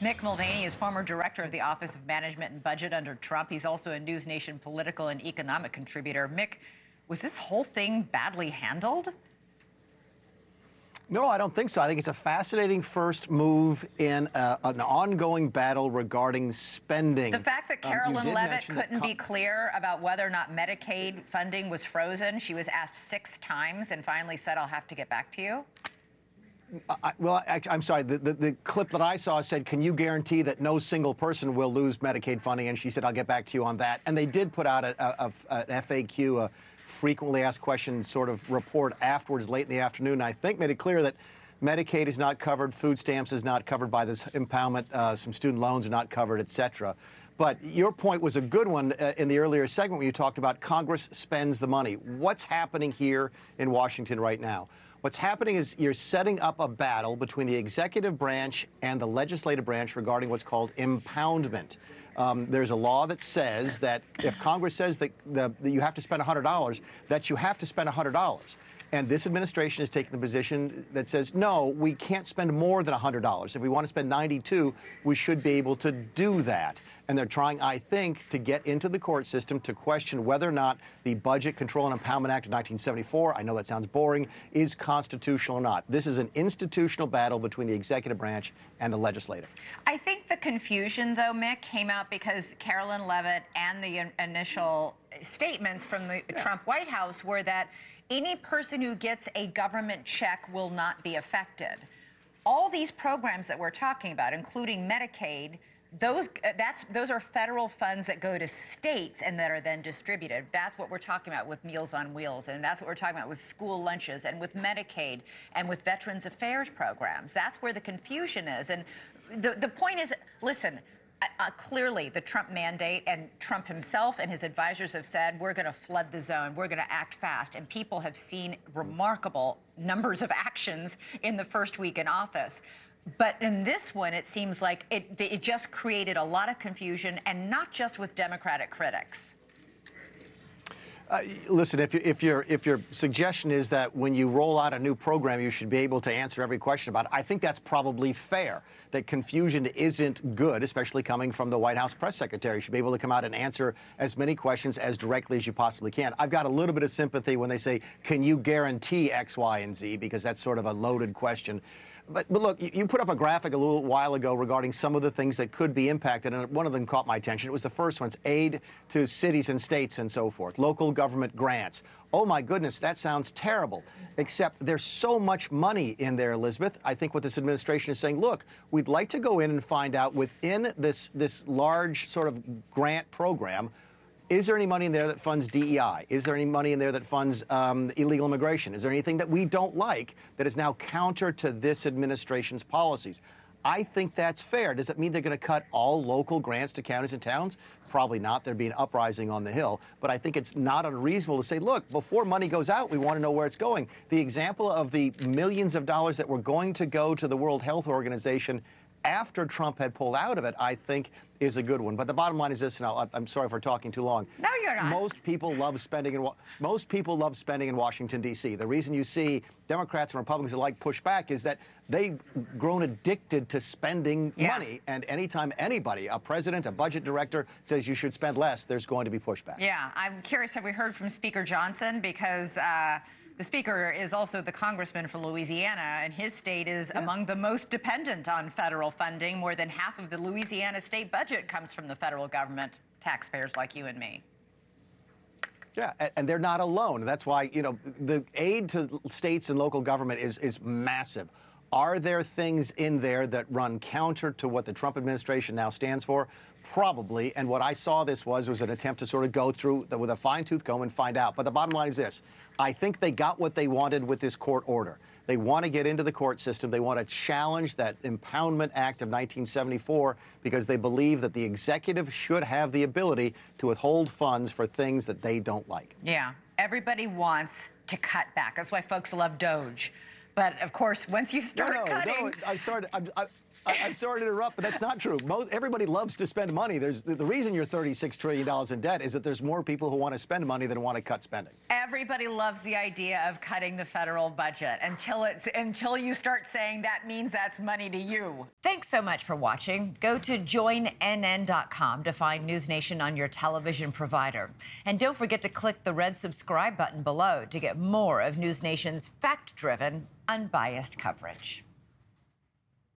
Mick Mulvaney is former director of the Office of Management and Budget under Trump. He's also a NewsNation political and economic contributor. Mick, was this whole thing badly handled? No, I don't think so. I think it's a fascinating first move in an ongoing battle regarding spending. The fact that Carolyn Levitt couldn't be clear about whether or not Medicaid funding was frozen, she was asked 6 times and finally said, "I'll have to get back to you." I'm sorry. The clip that I saw said, "Can you guarantee that no single person will lose Medicaid funding?" And she said, "I'll get back to you on that." And they did put out an FAQ, a frequently asked questions sort of report afterwards, late in the afternoon. I think made it clear that Medicaid is not covered, food stamps is not covered by this impoundment, some student loans are not covered, et cetera. But your point was a good one in the earlier segment when you talked about Congress spends the money. What's happening here in Washington right now? What's happening is you're setting up a battle between the executive branch and the legislative branch regarding what's called impoundment. There's a law that says that if Congress says that you have to spend $100, that you have to spend $100. And this administration is taking the position that says, no, we can't spend more than $100. If we want to spend 92, we should be able to do that. And they're trying, I think, to get into the court system to question whether or not the Budget Control and Impoundment Act of 1974, I know that sounds boring, is constitutional or not. This is an institutional battle between the executive branch and the legislative. I think the confusion, though, Mick, came out because Carolyn Levitt and the initial statements from the Trump White House were that any person who gets a government check will not be affected. All these programs that we're talking about, including Medicaid, those are federal funds that go to states and that are then distributed. That's what we're talking about with Meals on Wheels, and that's what we're talking about with school lunches and with Medicaid and with Veterans Affairs programs. That's where the confusion is. And the point is, listen, clearly the Trump mandate and Trump himself and his advisors have said, we're going to flood the zone, we're going to act fast. And people have seen remarkable numbers of actions in the first week in office. But in this one, it seems like it just created a lot of confusion, and not just with Democratic critics. Listen, if your suggestion is that when you roll out a new program, you should be able to answer every question about it, I think that's probably fair. That confusion isn't good, especially coming from the White House press secretary. You should be able to come out and answer as many questions as directly as you possibly can. I've got a little bit of sympathy when they say, can you guarantee X, Y, and Z? Because that's sort of a loaded question. But look, you put up a graphic a little while ago regarding some of the things that could be impacted, and one of them caught my attention. It was the first one. It's aid to cities and states and so forth, local government grants. Oh, my goodness, that sounds terrible, except there's so much money in there, Elizabeth. I think what this administration is saying, look, we'd like to go in and find out within this large sort of grant program, is there any money in there that funds DEI? Is there any money in there that funds illegal immigration? Is there anything that we don't like that is now counter to this administration's policies? I think that's fair. Does it mean they're going to cut all local grants to counties and towns? Probably not. There'd be an uprising on the Hill. But I think it's not unreasonable to say, look, before money goes out, we want to know where it's going. The example of the millions of dollars that were going to go to the World Health Organization after Trump had pulled out of it, I think, is a good one. But the bottom line is this, and I'm sorry for talking too long. No, you're not. Most people love spending in Washington, D.C. The reason you see Democrats and Republicans alike push back is that they've grown addicted to spending money. And anytime anybody, a president, a budget director, says you should spend less, there's going to be pushback. Yeah, I'm curious, have we heard from Speaker Johnson? Because the Speaker is also the congressman for Louisiana, and his state is among the most dependent on federal funding. More than half of the Louisiana state budget comes from the federal government, taxpayers like you and me. Yeah, and they're not alone. That's why, you know, the aid to states and local government is massive. Are there things in there that run counter to what the Trump administration now stands for? Probably. And what I saw this was an attempt to sort of go through with a fine-tooth comb and find out. But the bottom line is this. I think they got what they wanted with this court order. They want to get into the court system. They want to challenge that Impoundment Act of 1974 because they believe that the executive should have the ability to withhold funds for things that they don't like. Yeah. Everybody wants to cut back. That's why folks love Doge. But, of course, once you start cutting... No, I'm sorry to interrupt, but that's not true. Everybody loves to spend money. The reason you're $36 trillion in debt is that there's more people who want to spend money than want to cut spending. Everybody loves the idea of cutting the federal budget until you start saying that means that's money to you. Thanks so much for watching. Go to joinnn.com to find NewsNation on your television provider. And don't forget to click the red subscribe button below to get more of NewsNation's fact-driven, unbiased coverage.